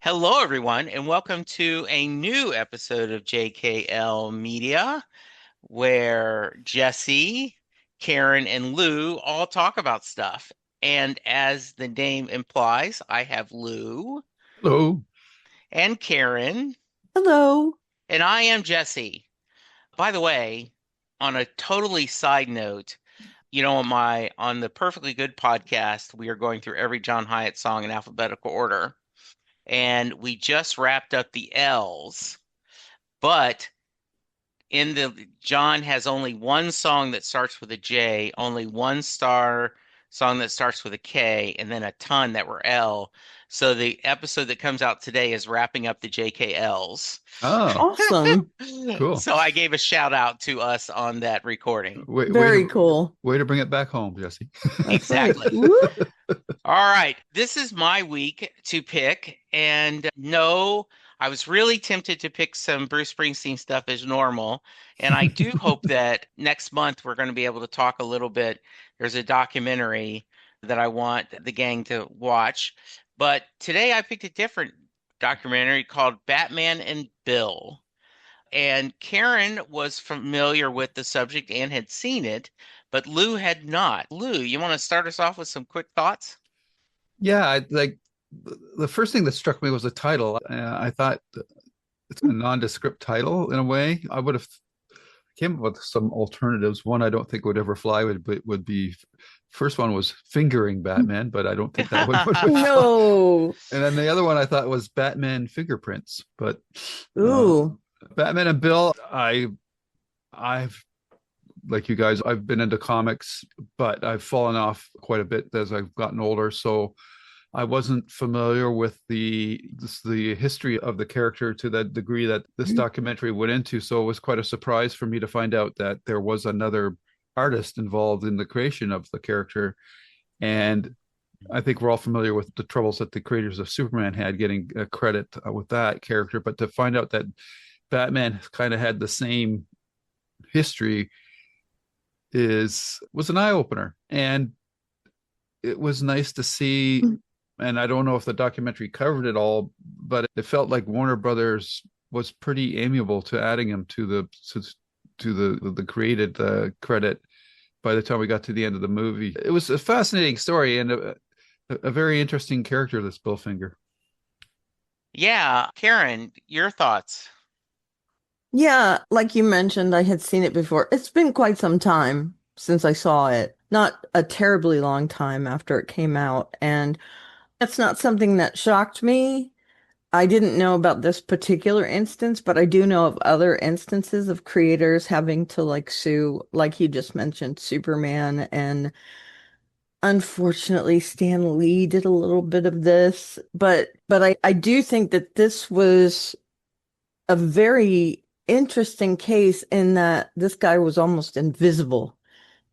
Hello, everyone, and welcome to a new episode of JKL Media, where Jesse, Karen, and Lou all talk about stuff. And as the name implies, I have Lou Hello. and Karen, Hello. and I am Jesse. By the way, on a totally side note, on the Perfectly Good podcast, we are going through every John Hyatt song in alphabetical order, and we just wrapped up the L's. But in the John has only one song that starts with a J, only one star song that starts with a K, and then a ton that were L. So the episode that comes out today is wrapping up the JKLs. Oh, Awesome. cool. So I gave a shout out to us on that recording. Way Very to cool. bring it back home, Jesse. That's right. Exactly. Woo. All right, this is my week to pick. And no, I was really tempted to pick some Bruce Springsteen stuff as normal. And I do hope that next month we're going to be able to talk a little bit. There's a documentary that I want the gang to watch. But today I picked a different documentary called Batman and Bill. And Karen was familiar with the subject and had seen it, but Lou had not. Lou, you want to start us off with some quick thoughts? Yeah, the first thing that struck me was the title. I thought it's a nondescript title in a way. I would have came up with some alternatives. One I don't think would ever fly would be first one was fingering Batman, but I don't think that would fly. No. And then the other one I thought was Batman fingerprints, but uh, Ooh. Batman and Bill, I've like you guys, I've been into comics, but I've fallen off quite a bit as I've gotten older. So I wasn't familiar with the history of the character to the degree that this documentary went into. So it was quite a surprise for me to find out that there was another artist involved in the creation of the character. And I think we're all familiar with the troubles that the creators of Superman had getting credit with that character. But to find out that Batman kind of had the same history is was an eye opener, and it was nice to see. And I don't know if the documentary covered it all, but it felt like Warner Brothers was pretty amiable to adding him to the created credit by the time we got to the end of the movie. It was a fascinating story and a very interesting character, this Bill Finger. Yeah, Karen, your thoughts? Yeah, like you mentioned, I had seen it before. It's been quite some time since I saw it. Not a terribly long time after it came out. And that's not something that shocked me. I didn't know about this particular instance, but I do know of other instances of creators having to like sue, like you just mentioned, Superman. And unfortunately, Stan Lee did a little bit of this. But I do think that this was a very interesting case in that this guy was almost invisible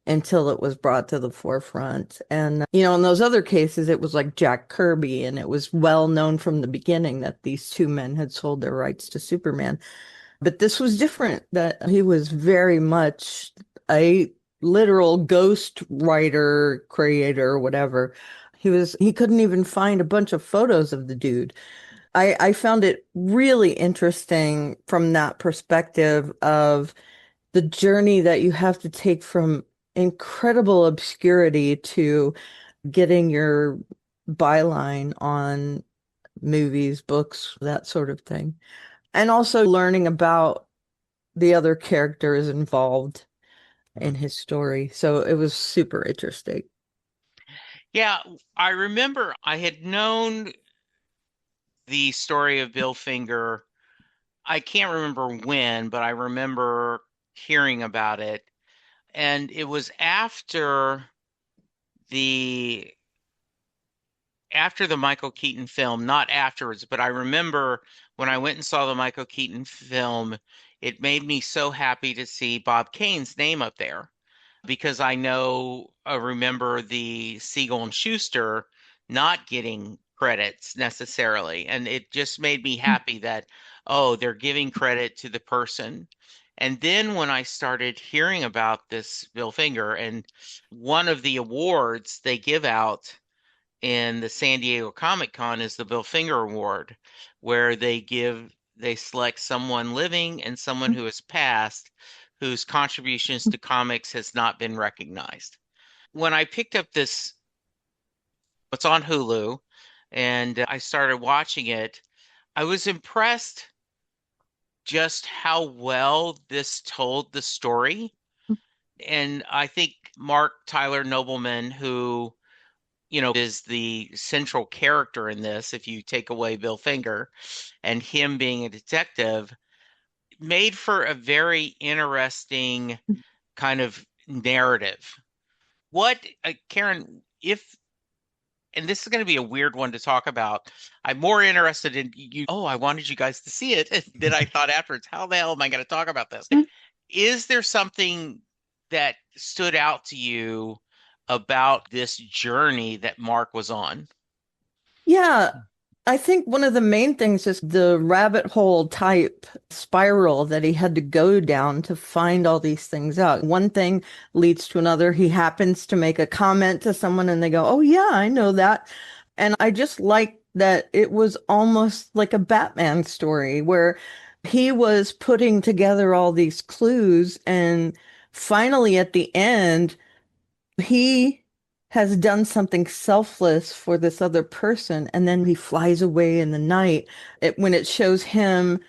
until it was brought to the forefront. And, in those other cases, it was like Jack Kirby, and it was well known from the beginning that these two men had sold their rights to Superman. But this was different, that he was very much a literal ghost writer, creator, whatever. He couldn't even find a bunch of photos of the dude. I found it really interesting from that perspective of the journey that you have to take from incredible obscurity to getting your byline on movies, books, that sort of thing. And also learning about the other characters involved in his story. So it was super interesting. Yeah, I remember I had known the story of Bill Finger. I can't remember when, but I remember hearing about it. And it was the after the Michael Keaton film, not afterwards, but I remember when I went and saw the Michael Keaton film, it made me so happy to see Bob Kane's name up there because remember the Siegel and Schuster not getting credits necessarily. And it just made me happy that, oh, they're giving credit to the person. And then when I started hearing about this Bill Finger and one of the awards they give out in the San Diego Comic Con is the Bill Finger Award, where they select someone living and someone who has passed whose contributions to comics has not been recognized. When I picked up this, it's on Hulu, and I started watching it, I was impressed just how well this told the story. And I think Mark Tyler Nobleman, who, is the central character in this, if you take away Bill Finger and him being a detective, made for a very interesting kind of narrative. What, Karen, if, and this is going to be a weird one to talk about. I'm more interested in you. Oh, I wanted you guys to see it. Then I thought afterwards, how the hell am I going to talk about this? Is there something that stood out to you about this journey that Mark was on? Yeah, I think one of the main things is the rabbit hole type spiral that he had to go down to find all these things out. One thing leads to another. He happens to make a comment to someone and they go, "Oh, yeah, I know that." And I just like that it was almost like a Batman story where he was putting together all these clues and finally at the end, he has done something selfless for this other person and then he flies away in the night when it shows him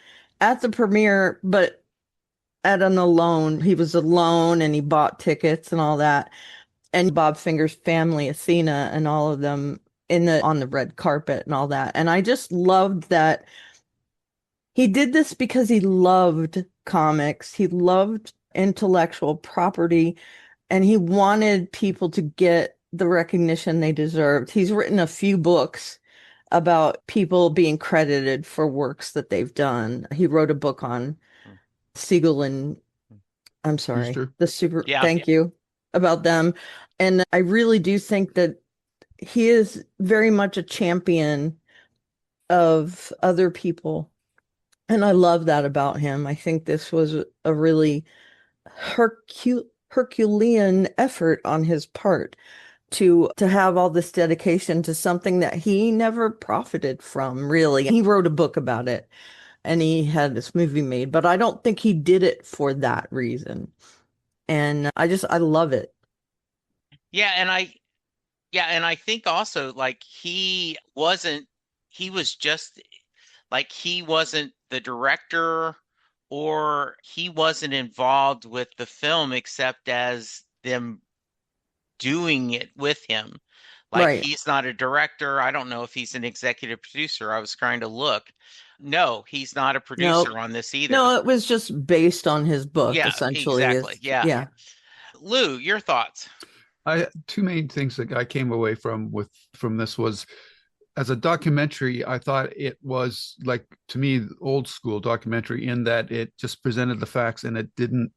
at the premiere but at an alone, he was alone and he bought tickets and all that, and Bob Finger's family, Athena and all of them in the on the red carpet and all that, and I just loved that he did this because he loved comics, he loved intellectual property, and he wanted people to get the recognition they deserved. He's written a few books about people being credited for works that they've done. He wrote a book on Siegel and I'm sorry, Rooster. the super, Yeah. thank you, about them. And I really do think that he is very much a champion of other people. And I love that about him. I think this was a really Herculean effort on his part to have all this dedication to something that he never profited from, really. He wrote a book about it and he had this movie made, but I don't think he did it for that reason. And I love it. Yeah, and I think also like he was just like he wasn't the director or he wasn't involved with the film except as them doing it with him. Like Right. he's not a director. I don't know if he's an executive producer. I was trying to look. No, he's not a No, producer on this either. no, it was just based on his book, Yeah, essentially. exactly. Is Yeah. yeah. Lou, your thoughts? I two main things that I came away from this was, as a documentary, I thought it was, like, to me, old school documentary in that it just presented the facts and it didn't,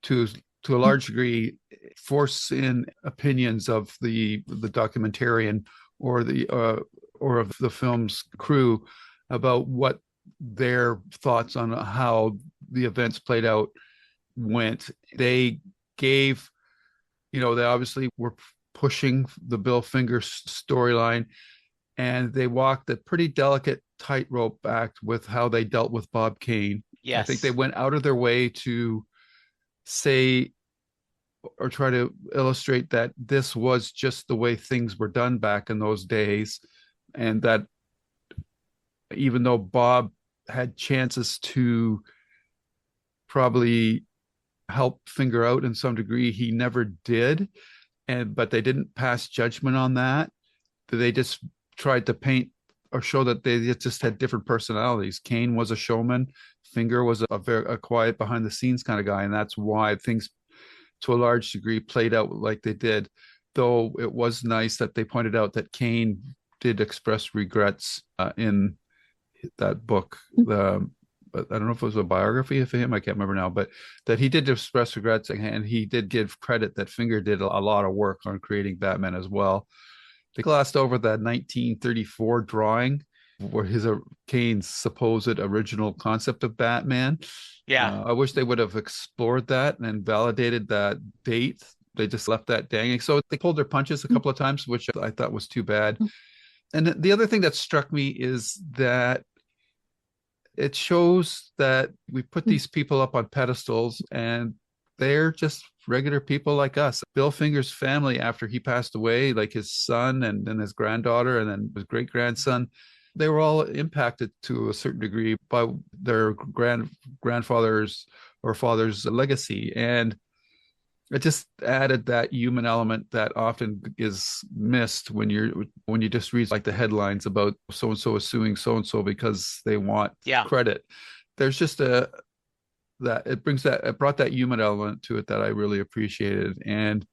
to to a large degree, force in opinions of the documentarian or the or of the film's crew about what their thoughts on how the events played out went. They gave, they obviously were pushing the Bill Finger storyline, and they walked a pretty delicate tightrope act with how they dealt with Bob Kane. I think they Yes. went out of their way to say or try to illustrate that this was just the way things were done back in those days, and that even though Bob had chances to probably help Finger out in some degree, he never did. But they didn't pass judgment on that. They just tried to paint or show that they just had different personalities. Kane was a showman. Finger was a very quiet, behind the scenes kind of guy, and that's why things, to a large degree, played out like they did. Though it was nice that they pointed out that Kane did express regrets in that book. I don't know if it was a biography of him. I can't remember now, but that he did express regrets, and he did give credit that Finger did a lot of work on creating Batman as well. They glossed over that 1934 drawing where his Kane's supposed original concept of Batman. Yeah. I wish they would have explored that and validated that date they just left that dangling. So they pulled their punches a couple of times, which I thought was too bad. And the other thing that struck me is that it shows that we put these people up on pedestals and they're just regular people like us. Bill Finger's family, after he passed away, like his son and then his granddaughter and then his great grandson, they were all impacted to a certain degree by their grandfather's or father's legacy. And it just added that human element that often is missed when you just read like the headlines about so and so is suing so and so because they want Yeah. credit. There's just a that it brought that human element to it that I really appreciated. And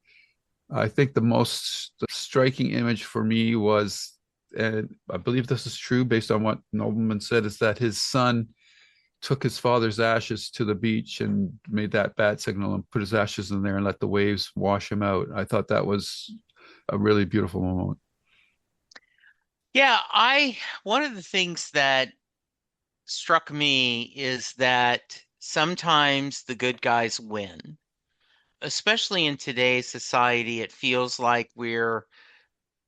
I think the most striking image for me was, and I believe this is true based on what Nobleman said, is that his son took his father's ashes to the beach and made that bat signal and put his ashes in there and let the waves wash him out. I thought that was a really beautiful moment. Yeah, one of the things that struck me is that sometimes the good guys win. Especially in today's society, it feels like we're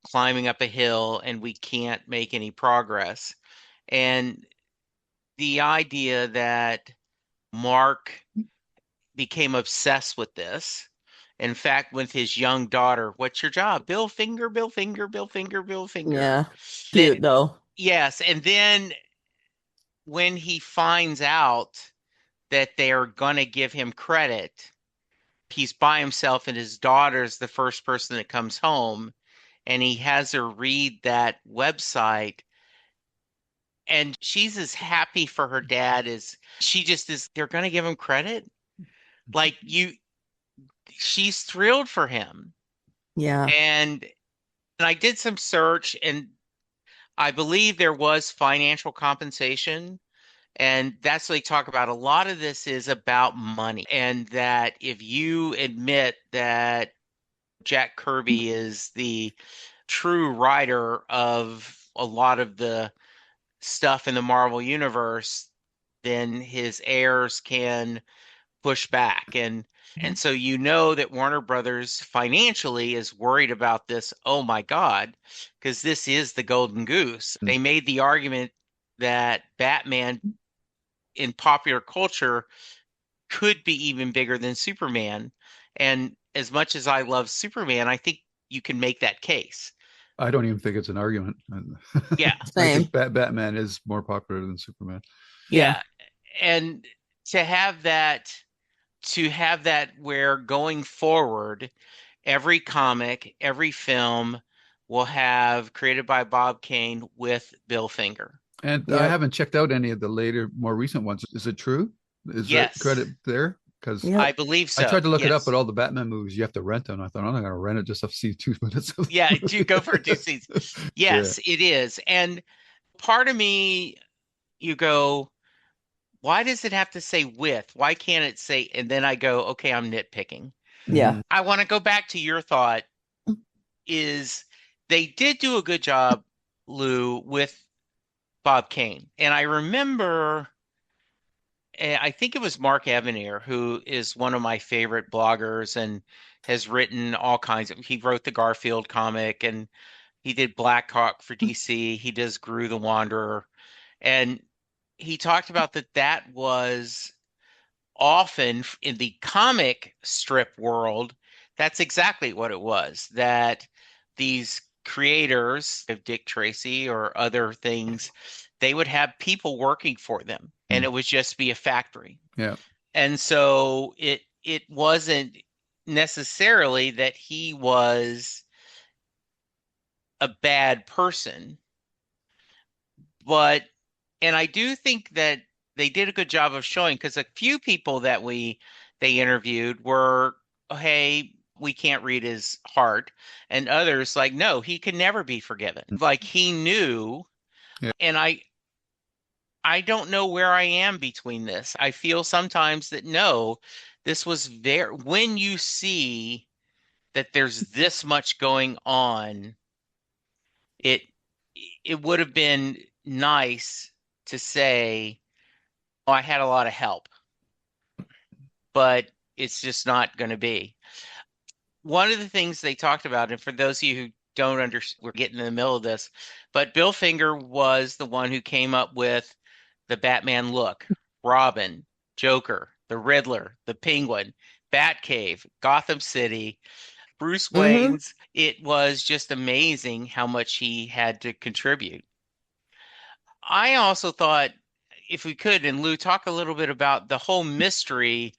climbing up a hill and we can't make any progress. And the idea that Mark became obsessed with this. In fact, with his young daughter, what's your job? Bill Finger, Bill Finger, Bill Finger, Bill Finger. Yeah. That Cute though. yes, and then when he finds out that they're gonna give him credit, he's by himself and his daughter's the first person that comes home and he has her read that website and she's as happy for her dad as she just is. They're going to give him credit. Like she's thrilled for him. Yeah. And I did some search and I believe there was financial compensation. And that's what they talk about. A lot of this is about money. And that if you admit that Jack Kirby is the true writer of a lot of the stuff in the Marvel universe, then his heirs can push back. And so you know that Warner Brothers financially is worried about this. Oh my God, because this is the golden goose. They made the argument that Batman in popular culture could be even bigger than Superman. And as much as I love Superman, I think you can make that case. I don't even think it's an argument. Yeah. I Same. think Batman is more popular than Superman. Yeah. Yeah. And to have that where going forward, every comic, every film will have created by Bob Kane with Bill Finger. And I Yep. haven't checked out any of the later, more recent ones. Is it true? Is that Yes, credit there? Because I Yep. believe I so. tried to look it up, but Yes. all the Batman movies you have to rent them. I thought I'm not going to rent it just to see 2 minutes of Yeah, the do go for two seats. movie. Yeah. Yes, it is. And part of me, you go, why does it have to say with? Why can't it say? And then I go, okay, I'm nitpicking. Yeah. Mhm. I want to go back to your thought is they did do a good job, Lou, with Bob Kane. And I remember, I think it was Mark Evanier, who is one of my favorite bloggers and has written all kinds of, he wrote the Garfield comic and he did Black Hawk for DC. He does Gru the Wanderer. And he talked about that was often in the comic strip world, that's exactly what it was. That these creators of Dick Tracy or other things, they would have people working for them, and Mm. it would just be a factory. Yeah. And so it wasn't necessarily that he was a bad person, but and I do think that they did a good job of showing because a few people that they interviewed were, "Oh, hey, we can't read his heart," and others like, no, he can never be forgiven. Like he knew, Yeah. and I don't know where I am between this. I feel sometimes that no, this was very when you see that there's this much going on, it it would have been nice to say, oh, I had a lot of help, but it's just not going to be. one of the things they talked about, and for those of you who don't understand, we're getting in the middle of this, but Bill Finger was the one who came up with the Batman look, Robin, Joker, the Riddler, the Penguin, Batcave, Gotham City, Bruce Hmm. Wayne's. It was just amazing how much he had to contribute. I also thought, if we could, and Lou, talk a little bit about the whole mystery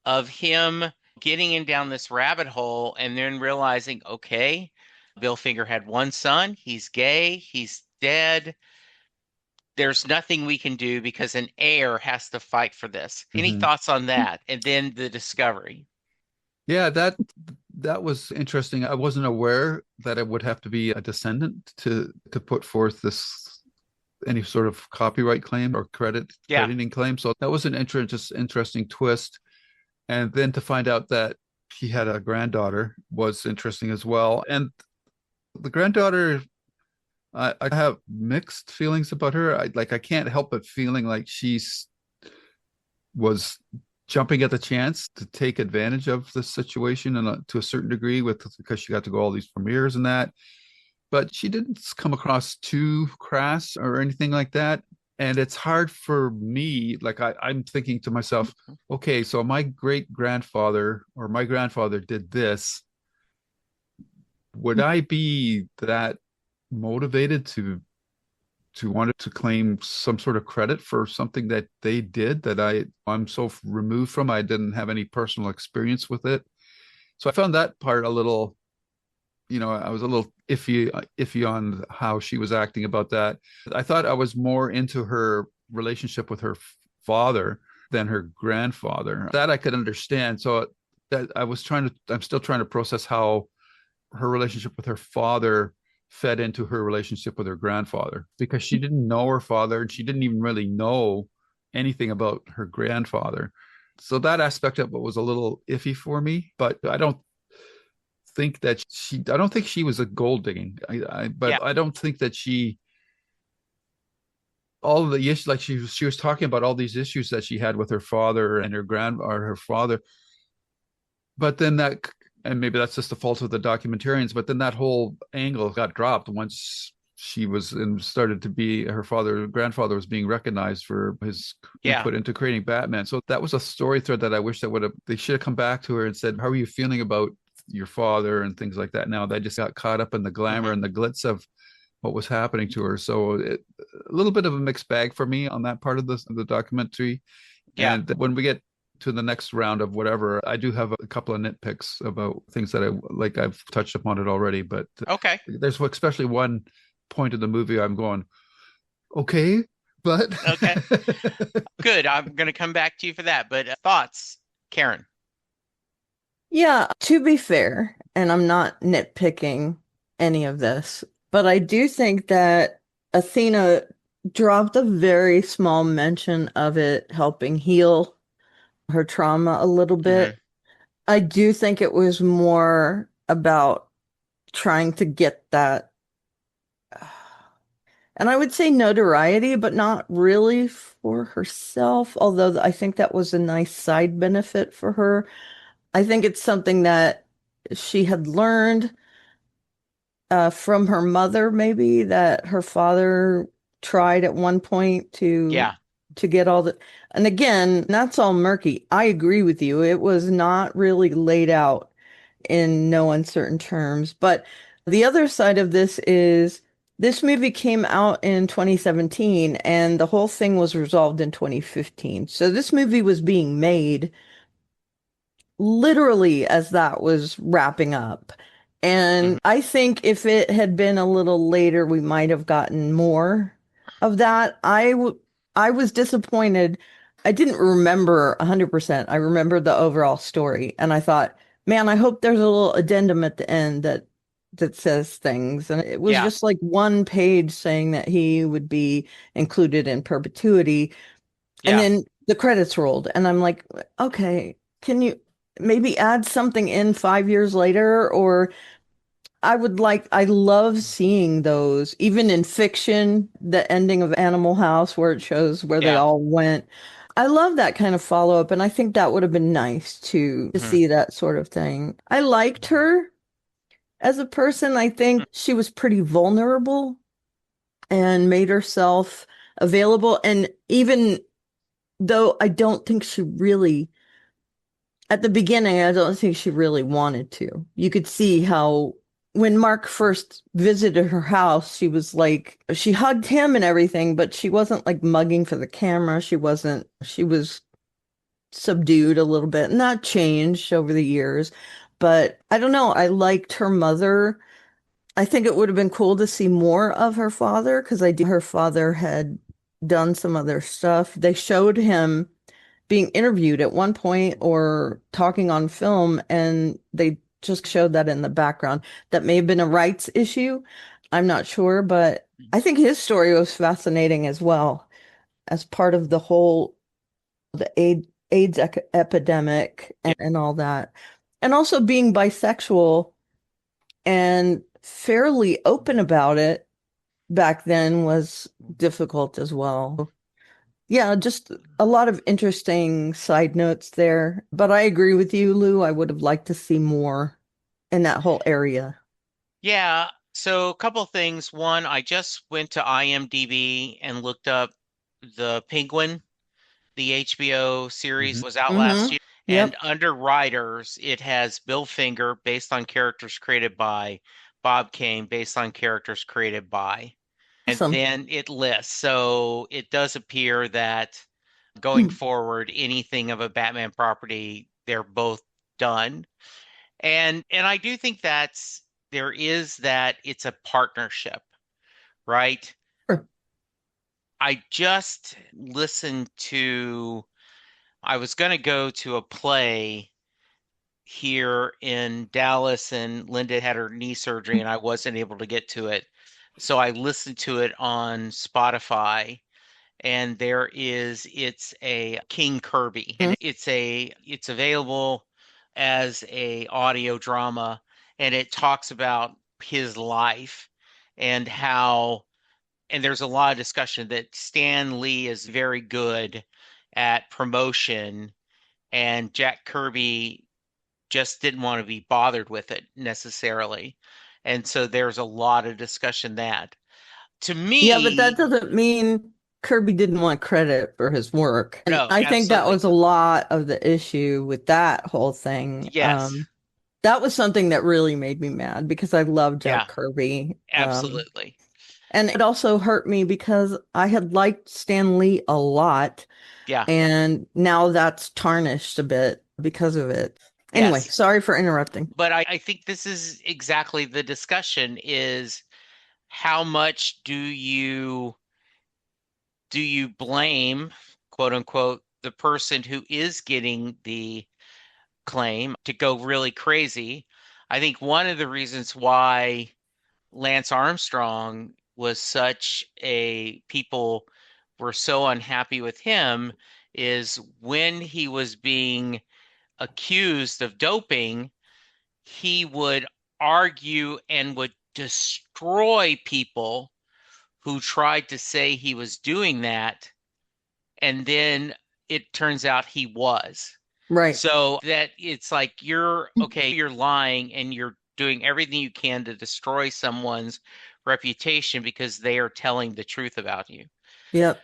of him getting in down this rabbit hole and then realizing, okay, Bill Finger had one son, he's gay, he's dead. There's nothing we can do because an heir has to fight for this. Any Mhm. thoughts on that? And then the discovery. Yeah, that was interesting. I wasn't aware that it would have to be a descendant to put forth this any sort of copyright claim or Yeah. crediting claim. So that was an interesting twist. And then to find out that he had a granddaughter was interesting as well. And the granddaughter, I have mixed feelings about her. I can't help but feeling like she's was jumping at the chance to take advantage of the situation and to a certain degree with because she got to go all these premieres and that, but she didn't come across too crass or anything like that. And it's hard for me, like I'm thinking to myself, okay, so my great grandfather or my grandfather did this. Would I be that motivated to want to claim some sort of credit for something that they did that I'm so removed from? I didn't have any personal experience with it. So I found that part a little, I was a little iffy on how she was acting about that. I thought I was more into her relationship with her father than her grandfather. That I could understand. So that I'm still trying to process how her relationship with her father fed into her relationship with her grandfather because she didn't know her father and she didn't even really know anything about her grandfather. So that aspect of it was a little iffy for me, but I don't think she was a gold digging. Yeah. But I don't think that all of the issues, like she was talking about all these issues that she had with her father and her father, but then and maybe that's just the fault of the documentarians, but then that whole angle got dropped once she was and started to be grandfather was being recognized for his Yeah. input into creating Batman. So that was a story thread that I wish they should have come back to her and said, how are you feeling about your father and things like that? Now they just got caught up in the glamour Hmm. and the glitz of what was happening to her. So a little bit of a mixed bag for me on that part of the documentary. Yeah. And when we get to the next round of whatever, I do have a couple of nitpicks about things that I like. I've touched upon it already, but Okay. there's especially one point of the movie I'm going, okay, but Okay. Good. I'm going to come back to you for that. But thoughts, Karen? Yeah, to be fair, and I'm not nitpicking any of this, but I do think that Athena dropped a very small mention of it helping heal her trauma a little Hmm. bit. I do think it was more about trying to get that, and I would say notoriety, but not really for herself, although I think that was a nice side benefit for her. I think it's something that she had learned from her mother, maybe that her father tried at one point Yeah. to get all the, and again, that's all murky. I agree with you. It was not really laid out in no uncertain terms. But the other side of this is this movie came out in 2017 and the whole thing was resolved in 2015. So this movie was being made literally as that was wrapping up. Hmm. And I think if it had been a little later, we might have gotten more of that. I was disappointed. I didn't remember 100%. I remember the overall story, and I thought, man, I hope there's a little addendum at the end that says things. And it was Yeah. just like one page saying that he would be included in perpetuity. And Yeah. then the credits rolled, and I'm like, okay, can you maybe add something in 5 years later? Or I love seeing those, even in fiction, the ending of Animal House where it shows where they Yeah. all went. I love that kind of follow-up, and I think that would have been nice to Mhm. see that sort of thing. I liked her as a person. I think she was pretty vulnerable and made herself available. And even though I don't think she really, at the beginning, I don't think she really wanted to. You could see how when Mark first visited her house, she was like, she hugged him and everything, but she wasn't like mugging for the camera. She was subdued a little bit, and that changed over the years. But I don't know. I liked her mother. I think it would have been cool to see more of her father because I do her father had done some other stuff. They showed him being interviewed at one point or talking on film, and they just showed that in the background. That may have been a rights issue. I'm not sure, but I think his story was fascinating as well as part of the whole the AIDS epidemic Yeah. and all that. And also being bisexual and fairly open about it back then was difficult as well. Yeah, just a lot of interesting side notes there. But I agree with you, Lou. I would have liked to see more in that whole area. Yeah. So a couple things. One, I just went to IMDb and looked up The Penguin. The HBO series Hmm. was out last Mm-hmm. year. And Yep. under writers, it has Bill Finger based on characters created by Bob Kane, based on characters created by. And Awesome. then it lists. So it does appear that going forward, anything of a Batman property, they're both done. And I do think there is that it's a partnership, right? Sure. I just listened I was going to go to a play here in Dallas, and Linda had her knee surgery and I wasn't able to get to it. So I listened to it on Spotify, and it's a King Kirby, and it's available as a audio drama, and it talks about his life and how, and there's a lot of discussion that Stan Lee is very good at promotion, and Jack Kirby just didn't want to be bothered with it necessarily. And so there's a lot of discussion that. To Yeah, but that me, doesn't mean Kirby didn't want credit for his work. And no, I think that absolutely. was a lot of the issue with that whole thing. Yes. That was something that really made me mad because I love Yeah, Jack Kirby. absolutely. And it also hurt me because I had liked Stan Lee a lot, Yeah. and now that's tarnished a bit because of it. Anyway, Yes. sorry for interrupting. But I think this is exactly the discussion is how much do you blame, quote unquote, the person who is getting the claim to go really crazy? I think one of the reasons why Lance Armstrong was such a people were so unhappy with him is when he was being accused of doping, he would argue and would destroy people who tried to say he was doing that, and then it turns out he was. Right. So that it's like you're okay, you're lying and you're doing everything you can to destroy someone's reputation because they are telling the truth about you. Yep.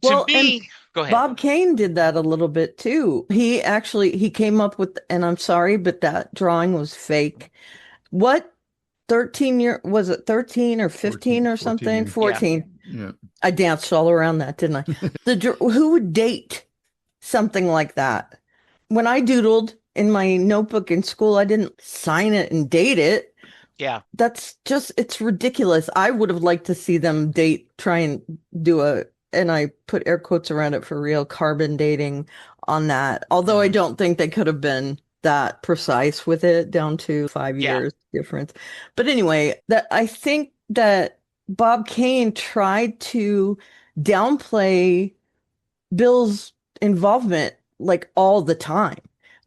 To Well, and me, go ahead. Bob Kane did that a little bit too. He came up with, and I'm sorry, but that drawing was fake. What 13 was it 13 or 15 14, or 14 something? years. Yeah. 14. Yeah. I danced all around that, didn't I? Who would date something like that? When I doodled in my notebook in school, I didn't sign it and date it. Yeah. That's just, it's ridiculous. I would have liked to see them try and do and I put air quotes around it for real, carbon dating on that. Although I Mhm. don't think they could have been that precise with it down to five Yeah. years difference. But anyway, that I think that Bob Kane tried to downplay Bill's involvement like all the time.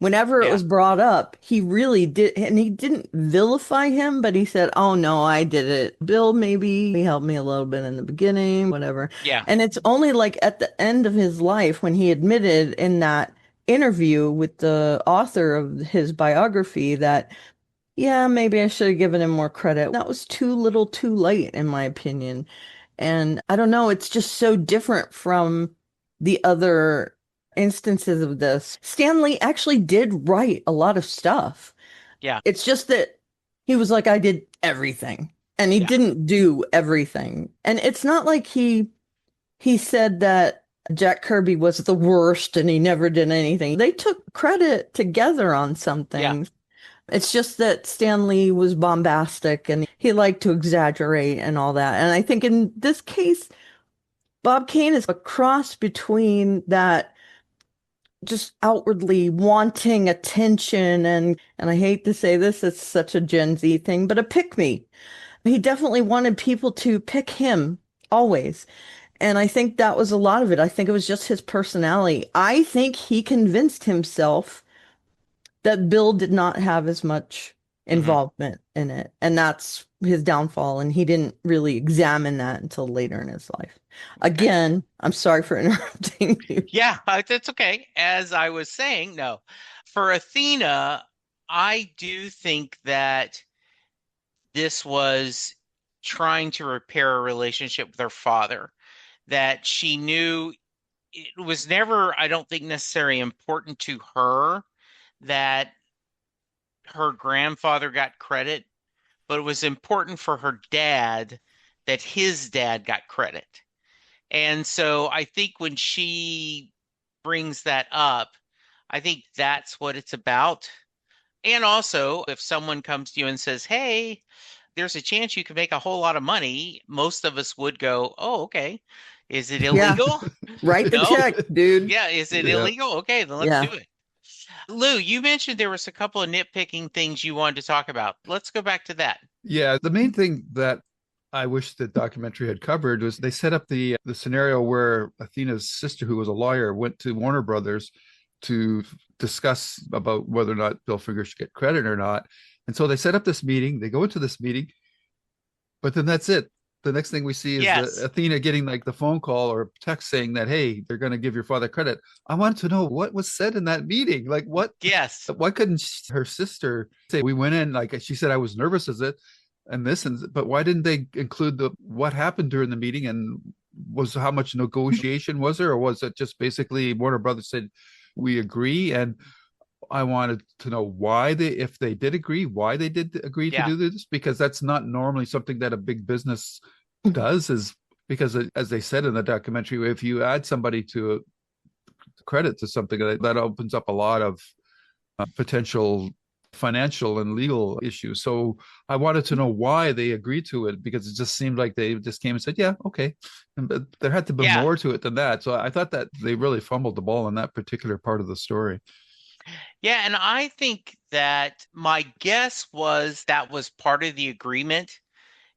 Whenever it Yeah. was brought up, he really did, and he didn't vilify him, but he said, "Oh no, I did it. Bill maybe he helped me a little bit in the beginning, whatever." Yeah. And it's only like at the end of his life when he admitted in that interview with the author of his biography that, yeah, maybe I should have given him more credit. That was too little, too late, in my opinion. And I don't know, it's just so different from the other instances of this. Stanley actually did write a lot of stuff. Yeah. It's just that he was like, I did everything. And he Yeah. didn't do everything. And it's not like he said that Jack Kirby was the worst and he never did anything. They took credit together on some Yeah. things. It's just that Stanley was bombastic and he liked to exaggerate and all that. And I think in this case, Bob Kane is a cross between that just outwardly wanting attention and I hate to say this, it's such a Gen Z thing, but a pick me. He definitely wanted people to pick him always. And I think that was a lot of it. I think it was just his personality. I think he convinced himself that Bill did not have as much Hmm. involvement in it. And that's his downfall. And he didn't really examine that until later in his life. Okay. Again, I'm sorry for interrupting you. Yeah, that's okay. As I was saying, no. For Athena, I do think that this was trying to repair a relationship with her father, that she knew it was never, I don't think, necessarily important to her that her grandfather got credit, but it was important for her dad that his dad got credit. And so I think when she brings that up, I think that's what it's about. And also, if someone comes to you and says, "Hey, there's a chance you can make a whole lot of money," most of us would go, "Oh, okay. Is it Yeah, illegal?" write the No? check, dude. Yeah, is it Yeah. illegal? Okay, then let's do Yeah. it. Lou, you mentioned there was a couple of nitpicking things you wanted to talk about. Let's go back to that. Yeah, the main thing that I wish the documentary had covered was they set up the scenario where Athena's sister, who was a lawyer, went to Warner Brothers to discuss about whether or not Bill Finger should get credit or not. And so they set up this meeting. They go into this meeting, but then that's it. The next thing we see is the Yes. Athena getting like the phone call or text saying that, hey, they're going to give your father credit. I wanted to know what was said in that meeting. Like, what? Yes. Why couldn't her sister say we went in? Like she said, I was nervous as it, and this, and but why didn't they include the what happened during the meeting and was how much negotiation was there, or was it just basically Warner Brothers said we agree? And I wanted to know why they, if they did agree, why they did agree to Yeah. do this, because that's not normally something that a big business does. Is because, as they said in the documentary, if you add somebody to credit to something that opens up a lot of potential financial and legal issues. So I wanted to know why they agreed to it because it just seemed like they just came and said, "Yeah, okay," but there had to be Yeah. more to it than that. So I thought that they really fumbled the ball in that particular part of the story. Yeah, and I think that my guess was that was part of the agreement.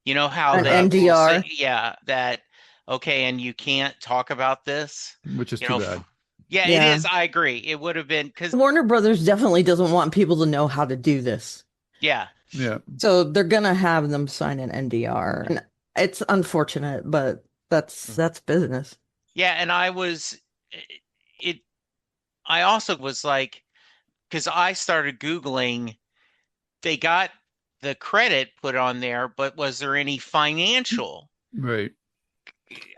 You know how An they will say, NDR. yeah, that, okay, and you can't talk about this. Which is You too know, bad. yeah, it Yeah. is. I agree. It would have been because, Warner Brothers definitely doesn't want people to know how to do this. yeah, Yeah, So they're gonna have them sign an NDR. And it's unfortunate, but that's business. yeah, and it, I also was like, because I started Googling, they got the credit put on there, but was there any financial right.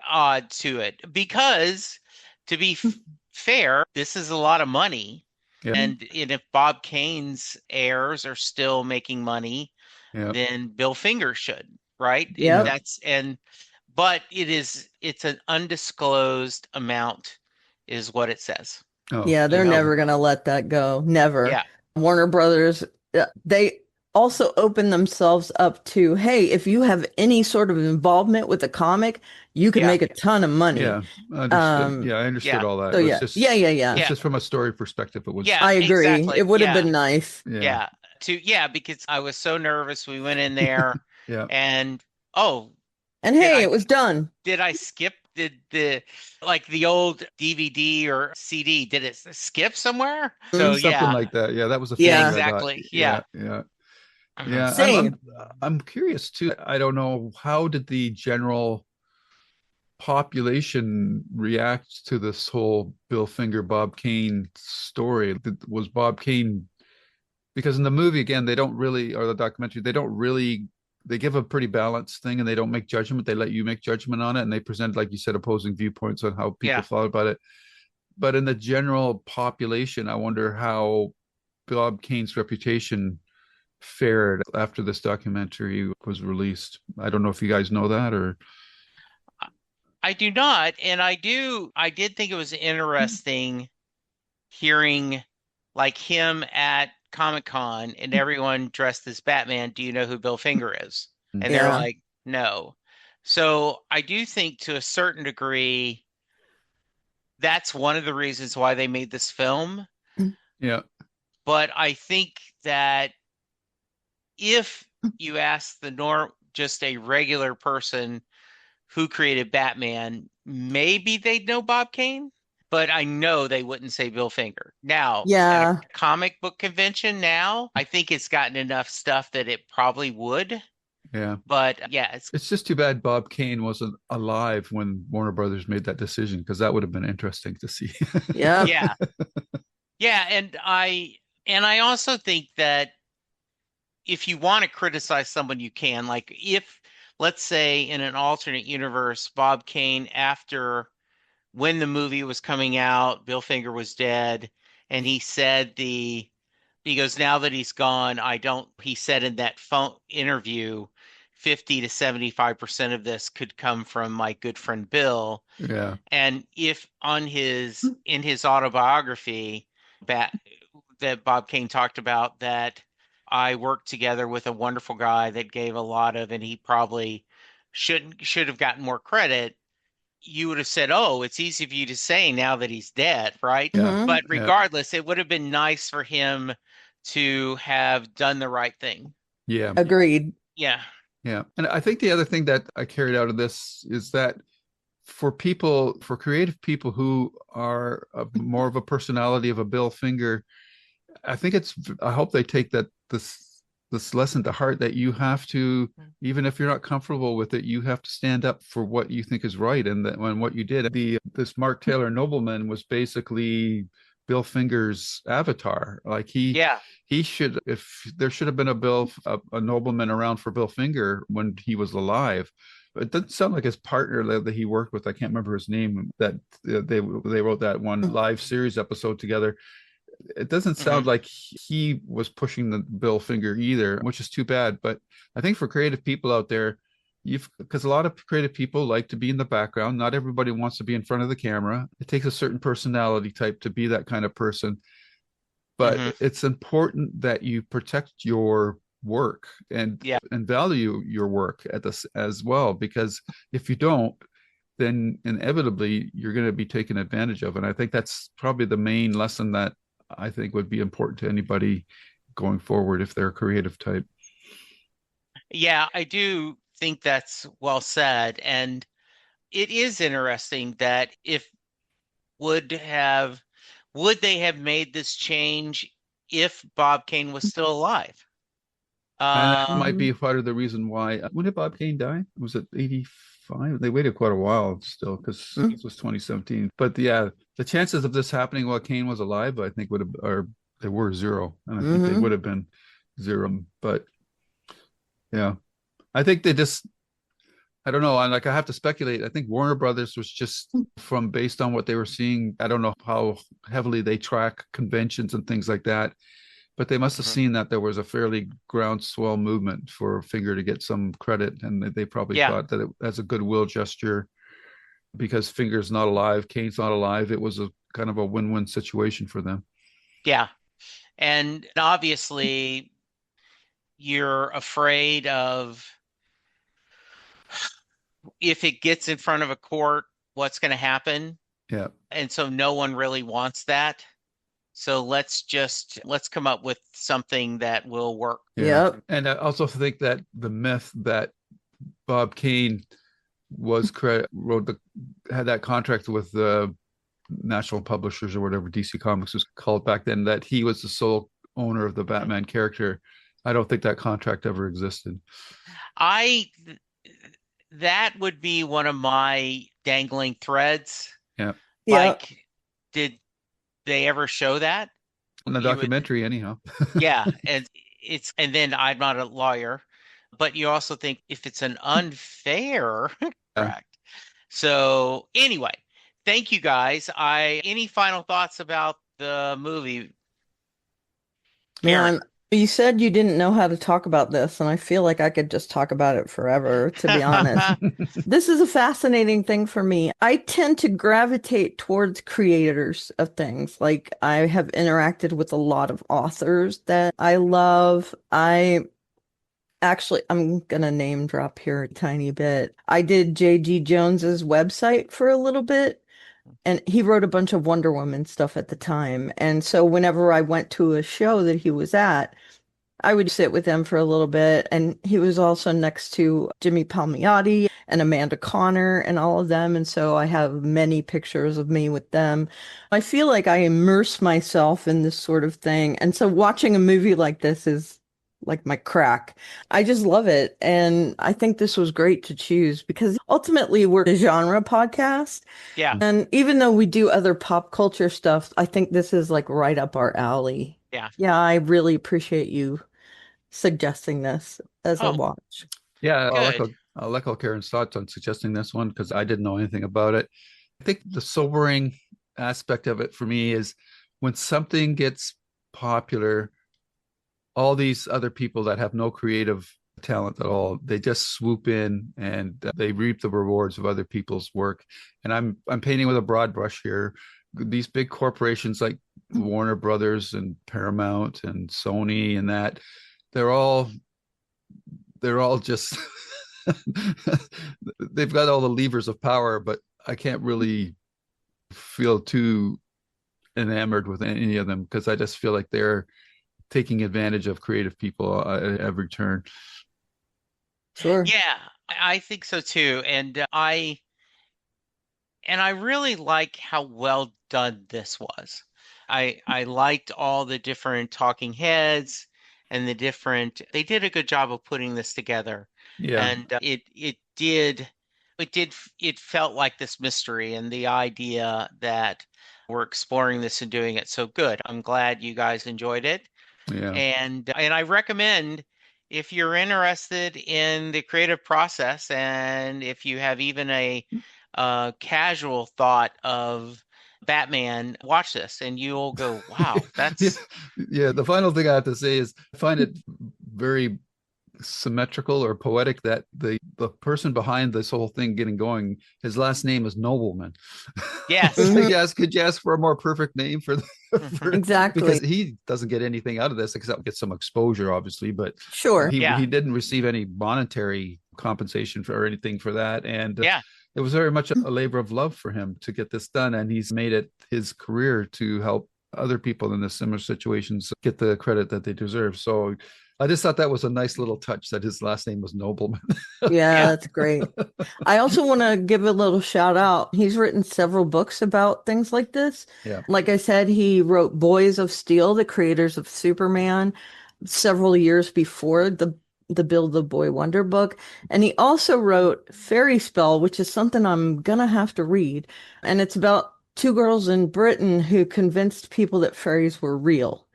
odd to it? Because to be fair, this is a lot of money. Yeah, And if Bob Kane's heirs are still making money, yeah, then Bill Finger should, right? And yeah. Yep. that's and but it's an undisclosed amount is what it says. Oh, Yeah, You they're know? okay. never gonna let that go. Never. Yeah. Warner Brothers, they also open themselves up to, hey, if you have any sort of involvement with a comic, you can Yeah. make a ton of money. Yeah, understood. Um, Yeah, I understood Yeah. all that. so It was yeah, yeah, yeah, yeah. it's Yeah. just from a story perspective. It was, Yeah, I agree. exactly. It would have Yeah. been nice. yeah, Yeah. Because I was so nervous. We went in there yeah. and oh, And did hey, I it was done. did I skip did the like the old DVD or CD, did it skip somewhere? So Something yeah, like that. Yeah, that was a yeah, feeling I got. exactly. Yeah. Yeah, yeah. Uh-huh. Yeah, Same. I'm curious too. I don't know, how did the general population react to this whole Bill Finger Bob Kane story? Was Bob Kane, because in the movie again they don't really, or the documentary, they don't really, they give a pretty balanced thing and they don't make judgment. They let you make judgment on it, and they present, like you said, opposing viewpoints on how people Yeah. thought about it. But in the general population, I wonder how Bob Kane's reputation fared after this documentary was released. I don't know if you guys know that or. I do not, and I did think it was interesting hearing like him at Comic-Con and everyone dressed as Batman. Do you know who Bill Finger is? And they're Yeah. like, no. So I do think to a certain degree, that's one of the reasons why they made this film. Yeah. But I think that if you ask the norm, just a regular person who created Batman, maybe they'd know Bob Kane, but I know they wouldn't say Bill Finger. Now, at a Yeah. comic book convention now, I think it's gotten enough stuff that it probably would. Yeah. But yeah, It's just too bad Bob Kane wasn't alive when Warner Brothers made that decision, because that would have been interesting to see. Yep. yeah. Yeah, and I also think that if you want to criticize someone, you can. Like if, let's say, in an alternate universe, Bob Kane, after when the movie was coming out, Bill Finger was dead, and he goes, now that he's gone, I don't, he said in that phone interview, 50 to 75% of this could come from my good friend Bill. Yeah. And if on in his autobiography, that Bob Kane talked about that I worked together with a wonderful guy that gave a lot of, and he probably should have gotten more credit. You would have said, "Oh, it's easy for you to say now that he's dead, right?" Yeah. Hmm. But Yeah. regardless, it would have been nice for him to have done the right thing. Yeah. Agreed. Yeah. Yeah. And I think the other thing that I carried out of this is that for people, for creative people who are more of a personality of a Bill Finger, I think I hope they take this lesson to heart, that you have to, even if you're not comfortable with it, you have to stand up for what you think is right. And that when what you did, this Mark Taylor nobleman was basically Bill Finger's avatar. Like Yeah. he should, if there should have been a nobleman around for Bill Finger when he was alive. It doesn't sound like his partner that he worked with, I can't remember his name, that they wrote that one live series episode together. It doesn't sound Hmm. like he was pushing the Bill Finger either, which is too bad. But I think for creative people out there, because a lot of creative people like to be in the background. Not everybody wants to be in front of the camera. It takes a certain personality type to be that kind of person. But Hmm. it's important that you protect your work Yeah. and value your work at this as well, because if you don't, then inevitably you're going to be taken advantage of. And I think that's probably the main lesson that I think would be important to anybody going forward if they're a creative type. Yeah, I do think that's well said. And it is interesting that if would would they have made this change if Bob Kane was still alive? And that might Um, be part of the reason why. When did Bob Kane die? Was it 85? They waited quite a while still, because Mhm. this was 2017. But yeah, the chances of this happening while Kane was alive, I think would have, or they were zero. And I think they would have been zero. But yeah, I think they just, I don't know. I have to speculate. I think Warner Brothers was just from based on what they were seeing. I don't know how heavily they track conventions and things like that, but they must have mhm. seen that there was a fairly groundswell movement for Finger to get some credit, and they probably Yeah, thought that as a goodwill gesture, because Finger's not alive, Kane's not alive, it was a kind of a win-win situation for them. yeah. And obviously, you're afraid of if it gets in front of a court, what's going to happen. Yeah. And so no one really wants that. So let's come up with something that will work. Yeah. Yep. And I also think that the myth that Bob Kane had that contract with the National Publishers or whatever DC Comics was called back then, that he was the sole owner of the Batman character. I don't think that contract ever existed. I that would be one of my dangling threads. Yeah. Yeah. Like, did they ever show that? In the You would, documentary, anyhow. yeah, and then I'm not a lawyer, but you also think if it's an unfair Yeah. contract. So anyway, thank you guys. Any final thoughts about the movie, Karen? Man, you said you didn't know how to talk about this, and I feel like I could just talk about it forever, to be honest. This is a fascinating thing for me. I tend to gravitate towards creators of things. Like, I have interacted with a lot of authors that I love. I'm gonna name drop here a tiny bit. I did J.G. Jones's website for a little bit, and he wrote a bunch of Wonder Woman stuff at the time. And so whenever I went to a show that he was at, I would sit with him for a little bit. And he was also next to Jimmy Palmiotti and Amanda Connor and all of them. And so I have many pictures of me with them. I feel like I immerse myself in this sort of thing. And so watching a movie like this is like my crack. I just love it. And I think this was great to choose because ultimately we're a genre podcast. Yeah, And even though we do other pop culture stuff, I think this is like right up our alley. yeah. Yeah, I really appreciate you suggesting this as a Oh, watch. Yeah, good. I'll echo Karen's thoughts on suggesting this one because I didn't know anything about it. I think the sobering aspect of it for me is when something gets popular, all these other people that have no creative talent at all, they just swoop in and they reap the rewards of other people's work. And I'm painting with a broad brush here. These big corporations like Warner Brothers and Paramount and Sony and that, they're all just they've got all the levers of power, but I can't really feel too enamored with any of them because I just feel like they're taking advantage of creative people at every turn. Sure. Yeah, I think so too. And I really like how well done this was. I liked all the different talking heads and they did a good job of putting this together. Yeah. And it felt like this mystery and the idea that we're exploring this and doing it so good. I'm glad you guys enjoyed it. Yeah. And I recommend, if you're interested in the creative process and if you have even a casual thought of Batman, watch this and you'll go, wow, Yeah. that's Yeah. The final thing I have to say is I find it very symmetrical or poetic that the person behind this whole thing getting going, his last name is Nobleman. yes. Mhm. Yes, could you ask for a more perfect name for because Exactly. he doesn't get anything out of this except get some exposure, obviously, but Sure. Yeah. he didn't receive any monetary compensation for or anything for that, and Yeah. it was very much a labor of love for him to get this done, and he's made it his career to help other people in the similar situations get the credit that they deserve. So I just thought that was a nice little touch that his last name was Nobleman. Yeah, Yeah. that's great. I also want to give a little shout out. He's written several books about things like this. Yeah. Like I said, he wrote Boys of Steel, the creators of Superman, several years before the Build the Boy Wonder book. And he also wrote Fairy Spell, which is something I'm gonna have to read. And it's about two girls in Britain who convinced people that fairies were real,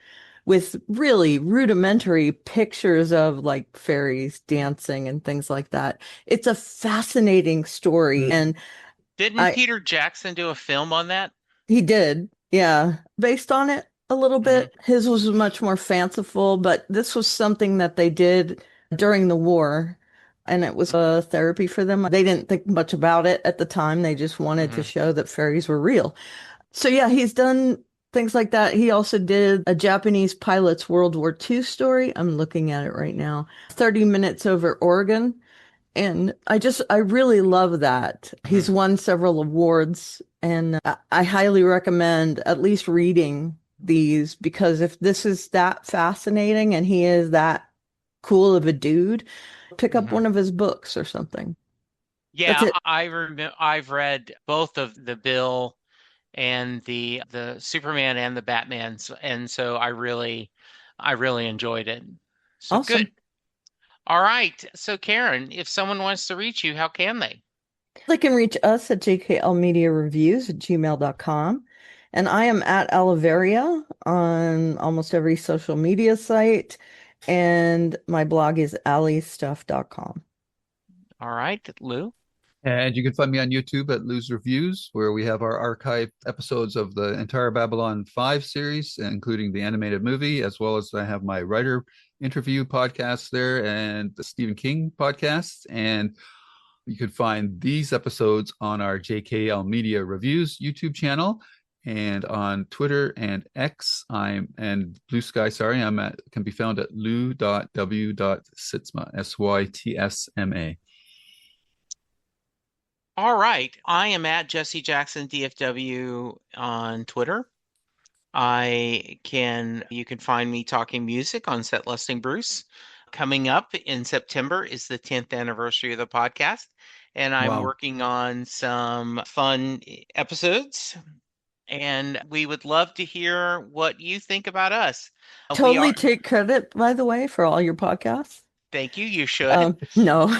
with really rudimentary pictures of like fairies dancing and things like that. It's a fascinating story. And Didn't I Peter Jackson do a film on that? he did, yeah, based on it a little Hmm. bit. His was much more fanciful, but this was something that they did during the war. And it was a therapy for them. They didn't think much about it at the time. They just wanted to Hmm. show that fairies were real. So yeah, he's done things like that. He also did a Japanese pilot's World War II story. I'm looking at it right now. 30 Minutes Over Oregon. And I really love that. Hmm. He's won several awards, and I highly recommend at least reading these because if this is that fascinating and he is that cool of a dude, pick up Hmm. one of his books or something. That's Yeah, it. I remember I've read both of the Bill and the Superman and the Batmans, and so I really enjoyed it. So good. Awesome. All right. So Karen, if someone wants to reach you, how can they? They can reach us at jklmediareviews@gmail.com. And I am at Oliveria on almost every social media site. And my blog is alliestuff.com. All right, Lou. And you can find me on YouTube at Lose Reviews, where we have our archived episodes of the entire Babylon 5 series, including the animated movie, as well as I have my writer interview podcast there and the Stephen King podcast. And you can find these episodes on our JKL Media Reviews YouTube channel and on Twitter and X. And Blue Sky, sorry, can be found at lou.w.sytsma, SYTSMA. All right. I am at Jesse Jackson DFW on Twitter. You can find me talking music on Set Lusting Bruce. Coming up in September is the 10th anniversary of the podcast, and I'm Wow. working on some fun episodes, and we would love to hear what you think about us. We Totally are, take credit, by the way, for all your podcasts. thank you, you should. No,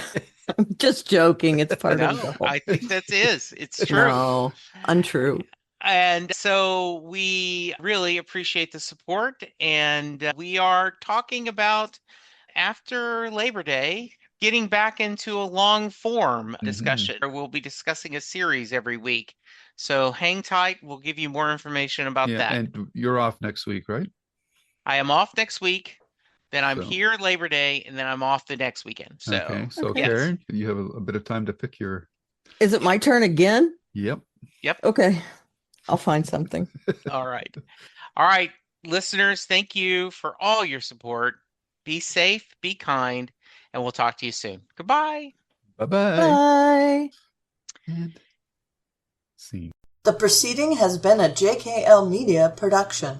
I'm just joking. It's part of the No, whole. I think it's true. No, untrue. And so we really appreciate the support. And we are talking about after Labor Day, getting back into a long form discussion. We'll be discussing a series every week. So hang tight. We'll give you more information about Yeah, that. and you're off next week, right? I am off next week. Then I'm So, here Labor Day, and then I'm off the next weekend. So, okay. So, Okay. yes. Karen, you have a bit of time to pick your. Is it my turn again? Yep. Okay, I'll find something. All right. All right, listeners, thank you for all your support. Be safe, be kind, and we'll talk to you soon. Goodbye. Bye-bye. Bye. And scene. The proceeding has been a JKL Media production.